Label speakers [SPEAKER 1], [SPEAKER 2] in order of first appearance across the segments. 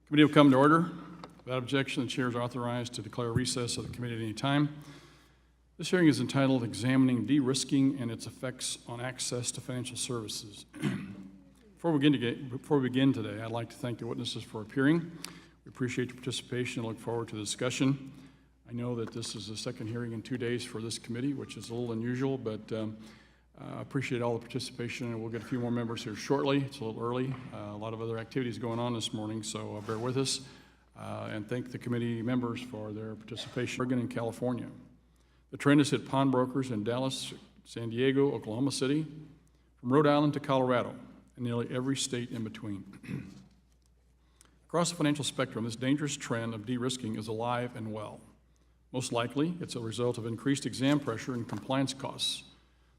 [SPEAKER 1] Committee will come to order. Without objection, the chair is authorized to declare recess of the committee at any time. This hearing is entitled Examining De-Risking and Its Effects on Access to Financial Services. Before we begin today, I'd like to thank the witnesses for appearing. We appreciate your participation and look forward to the discussion. I know that this is the second hearing in 2 days for this committee, which is a little unusual, but I appreciate all the participation, and we'll get a few more members here shortly. It's a little early. A lot of other activities going on this morning, so bear with us. And thank the committee members for their participation. Oregon and California. The trend has hit pawnbrokers in Dallas, San Diego, Oklahoma City, from Rhode Island to Colorado, and nearly every state in between. Across the financial spectrum, this dangerous trend of de-risking is alive and well. Most likely, it's a result of increased exam pressure and compliance costs.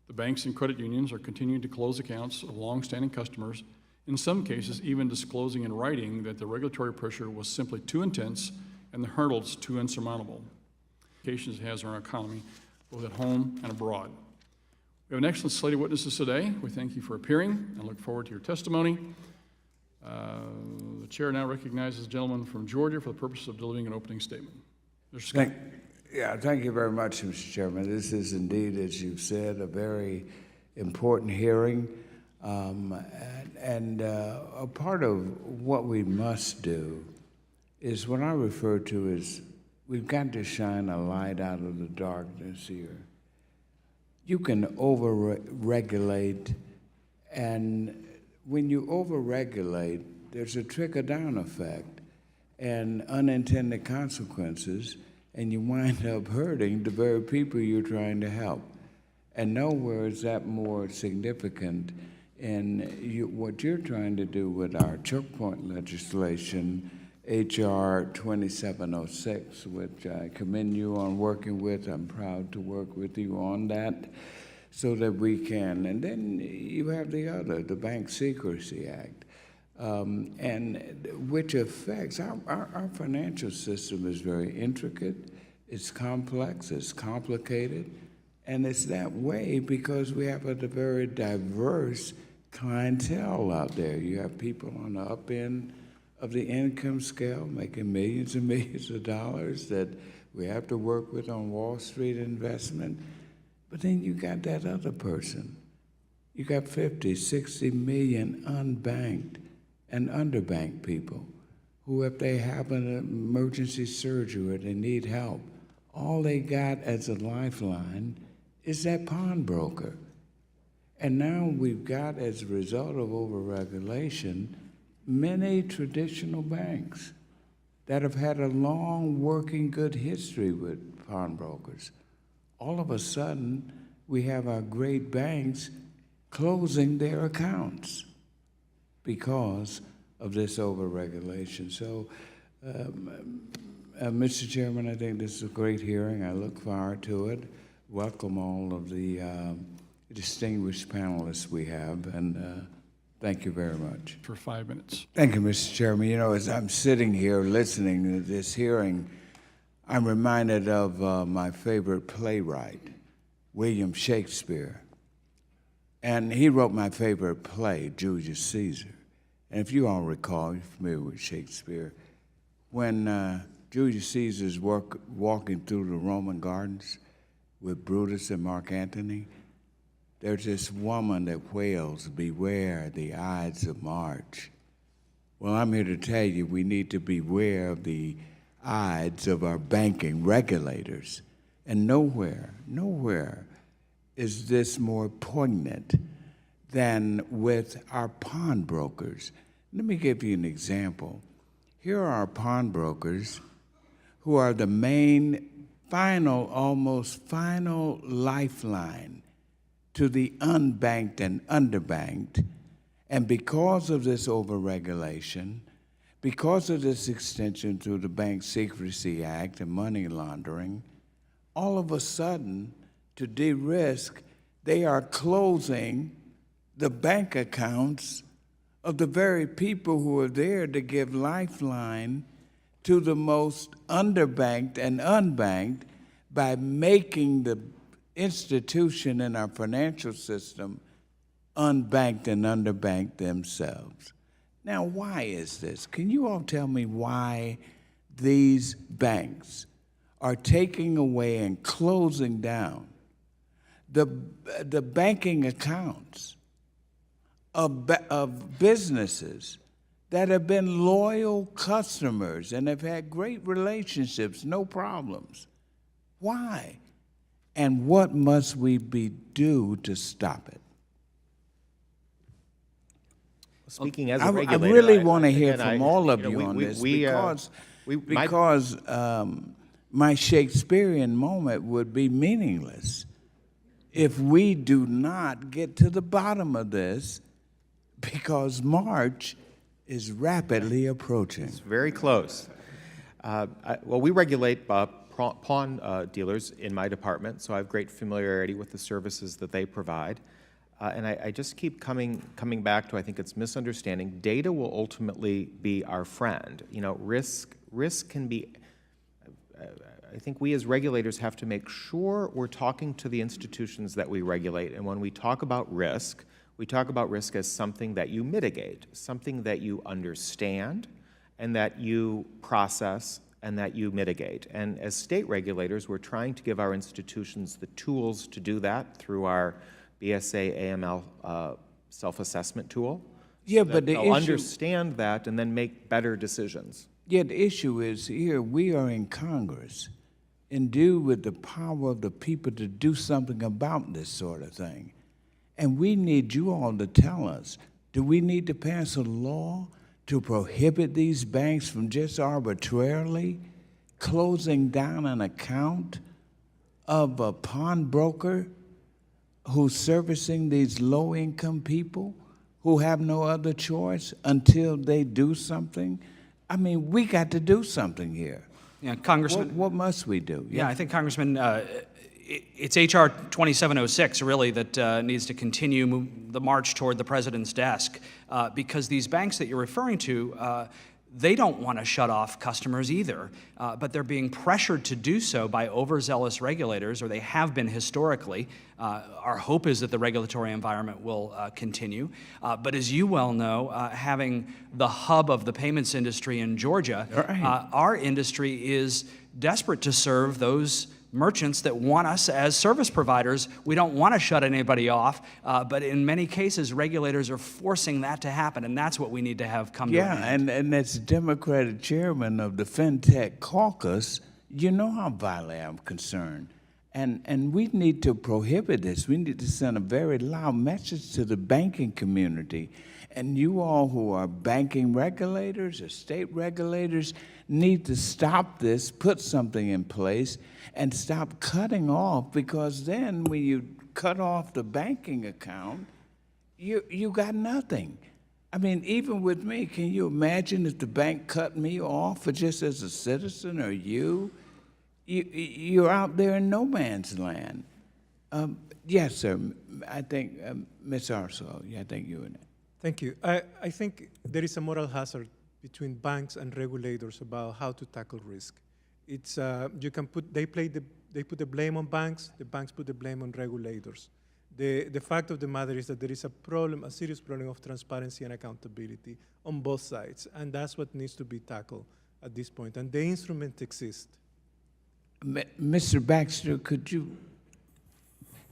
[SPEAKER 1] The banks and credit unions are continuing to close accounts of long-standing customers, in some cases even disclosing in writing that the regulatory pressure was simply too intense and the hurdles too insurmountable. Implications it has on our economy, both at home and abroad. We have an excellent slate of witnesses today. We thank you for appearing and look forward to your testimony. The chair now recognizes the gentleman from Georgia for the purpose of delivering an opening statement. Mr. Scott.
[SPEAKER 2] Thank you very much, Mr. Chairman. This is indeed, as you've said, a very important hearing. A part of what we must do is what I refer to as we've got to shine a light out of the darkness here. You can over-regulate, and when you over-regulate, there's a trickle-down effect and unintended consequences, and you wind up hurting the very people you're trying to help. And nowhere is that more significant in what you're trying to do with our choke point legislation, H.R. 2706, which I commend you on working with. I'm proud to work with you on that so that we can. And then you have the other, the Bank Secrecy Act, and which affects our financial system is very intricate, it's complex, it's complicated, and it's that way because we have a very diverse clientele out there. You have people on the up end of the income scale making millions and millions of dollars that we have to work with on Wall Street investment. But then you got that other person. You got 50, 60 million unbanked and underbanked people who, if they have an emergency surgery or they need help, all they got as a lifeline is that pawnbroker. And now we've got, as a result of overregulation, many traditional banks that have had a long working good history with pawnbrokers. All of a sudden, we have our great banks closing their accounts because of this overregulation. So, Mr. Chairman, I think this is a great hearing. I look forward to it. Welcome all of the distinguished panelists we have, and thank you very much.
[SPEAKER 1] For 5 minutes.
[SPEAKER 2] Thank you, Mr. Chairman. You know, as I'm sitting here listening to this hearing, I'm reminded of my favorite playwright, William Shakespeare. And he wrote my favorite play, Julius Caesar. And if you all recall, you're familiar with Shakespeare, when Julius Caesar's walking through the Roman gardens with Brutus and Mark Antony, there's this woman that wails, "Beware the Ides of March." Well, I'm here to tell you we need to beware of the Ides of our banking regulators. And nowhere is this more poignant than with our pawnbrokers. Let me give you an example. Here are our pawnbrokers who are the main, almost final lifeline to the unbanked and underbanked. And because of this overregulation, because of this extension through the Bank Secrecy Act and money laundering, all of a sudden, to de-risk, they are closing the bank accounts of the very people who are there to give lifeline to the most underbanked and unbanked by making the institution in our financial system unbanked and underbanked themselves. Now, why is this? Can you all tell me why these banks are taking away and closing down the banking accounts of businesses that have been loyal customers and have had great relationships, no problems? Why? And what must we do to stop it?
[SPEAKER 3] Speaking as a
[SPEAKER 2] I
[SPEAKER 3] regulator,
[SPEAKER 2] really want to hear
[SPEAKER 3] again,
[SPEAKER 2] from all of
[SPEAKER 3] know,
[SPEAKER 2] you on this
[SPEAKER 3] my-
[SPEAKER 2] because my Shakespearean moment would be meaningless if we do not get to the bottom of this, because March is rapidly approaching.
[SPEAKER 3] It's very close. Well, we regulate pawn dealers in my department, so I have great familiarity with the services that they provide. And I just keep coming back to, I think it's misunderstanding. Data will ultimately be our friend. You know, risk can be. I think we as regulators have to make sure we're talking to the institutions that we regulate. And when we talk about risk, we talk about risk as something that you mitigate, something that you understand, and that you process, and that you mitigate. And as state regulators, we're trying to give our institutions the tools to do that through our BSA AML self-assessment tool.
[SPEAKER 2] Yeah,
[SPEAKER 3] so
[SPEAKER 2] but
[SPEAKER 3] that
[SPEAKER 2] the
[SPEAKER 3] they'll
[SPEAKER 2] issue,
[SPEAKER 3] understand that and then make better decisions.
[SPEAKER 2] yeah, the issue is here we are in Congress, endued with the power of the people to do something about this sort of thing. And we need you all to tell us, do we need to pass a law to prohibit these banks from just arbitrarily closing down an account of a pawnbroker who's servicing these low-income people who have no other choice until they do something? I mean, we got to do something here.
[SPEAKER 4] Yeah, Congressman.
[SPEAKER 2] What must we do?
[SPEAKER 4] Yeah, I think, Congressman, it's H.R. 2706 really that needs to continue the march toward the president's desk, because these banks that you're referring to, they don't want to shut off customers either, but they're being pressured to do so by overzealous regulators, or they have been historically. Our hope is that the regulatory environment will continue. But as you well know, having the hub of the payments industry in Georgia, our industry is desperate to serve those merchants that want us as service providers. We don't want to shut anybody off, but in many cases, regulators are forcing that to happen, and that's what we need to have come to an end.
[SPEAKER 2] And as Democratic chairman of the FinTech caucus, you know how vitally I'm concerned. And we need to prohibit this. We need to send a very loud message to the banking community. And you all who are banking regulators or state regulators need to stop this, put something in place, and stop cutting off, because then when you cut off the banking account, you got nothing. I mean, even with me, can you imagine if the bank cut me off for just as a citizen, or you're out there in no man's land? Yes, sir. I think, Ms. Arso, yeah, I think you and
[SPEAKER 5] Thank you. I think there is a moral hazard between banks and regulators about how to tackle risk. It's you can put they put the blame on banks. The banks put the blame on regulators. The fact of the matter is that there is a problem, a serious problem of transparency and accountability on both sides, and that's what needs to be tackled at this point. And the instrument exists.
[SPEAKER 2] Mr. Baxter, could you,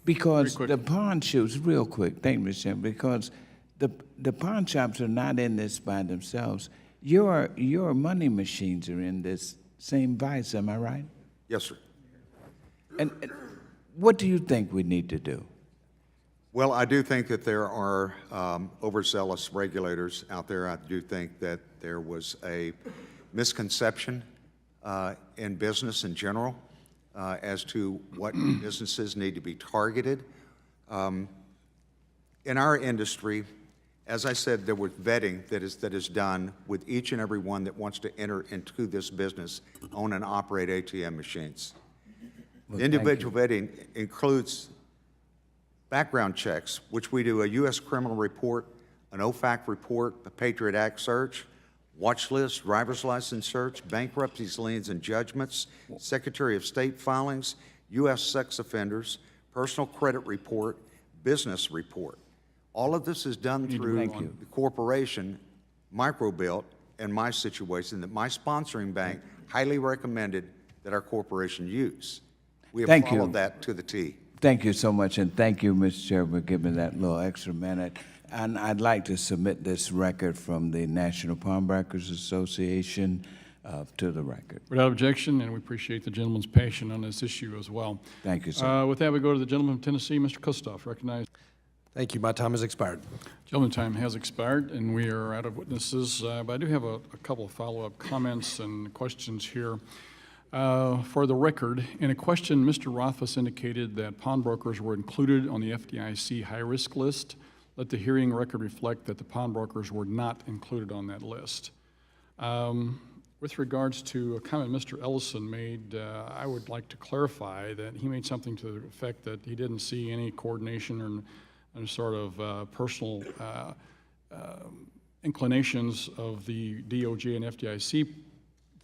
[SPEAKER 2] because the pawn shops, real quick, thank you, Mr. Chairman, because the pawn shops are not in this by themselves. Your money machines are in this same vice, am I right?
[SPEAKER 6] Yes, sir.
[SPEAKER 2] And what do you think we need to do?
[SPEAKER 6] Well, I do think that there are overzealous regulators out there. I do think that there was a misconception in business in general as to what businesses need to be targeted. In our industry, as I said, there was vetting that is done with each and every one that wants to enter into this business, own and operate ATM machines.
[SPEAKER 2] Well,
[SPEAKER 6] the individual vetting includes background checks, which we do a U.S. criminal report, an OFAC report, a Patriot Act search, watch list, driver's license search, bankruptcies, liens, and judgments, Secretary of State filings, U.S. sex offenders, personal credit report, business report. All of this is done through the corporation Microbilt, and my situation that my sponsoring bank highly recommended that our corporation use. We have
[SPEAKER 2] Thank you.
[SPEAKER 6] followed that to the T.
[SPEAKER 2] Thank you so much, and thank you, Mr. Chair, for giving that little extra minute. And I'd like to submit this record from the National Pawnbrokers Association to the record.
[SPEAKER 1] Without objection, and we appreciate the gentleman's passion on this issue as well.
[SPEAKER 2] Thank you, sir.
[SPEAKER 1] With that, we go to the gentleman from Tennessee, Mr. Kustoff, recognized.
[SPEAKER 7] Thank you. My time has expired.
[SPEAKER 1] Gentleman, time has expired, and we are out of witnesses, but I do have a couple of follow-up comments and questions here. For the record, in a question, Mr. Rothfuss indicated that pawnbrokers were included on the FDIC high-risk list. Let the hearing record reflect that the pawnbrokers were not included on that list. With regards to a comment Mr. Ellison made, I would like to clarify that he made something to the effect that he didn't see any coordination or sort of personal inclinations of the DOJ and FDIC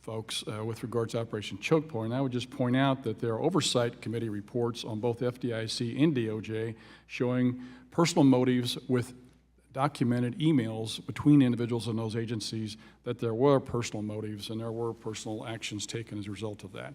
[SPEAKER 1] folks with regards to Operation Choke Point. I would just point out that there are oversight committee reports on both FDIC and DOJ showing personal motives with documented emails between individuals in those agencies that there were personal motives and there were personal actions taken as a result of that.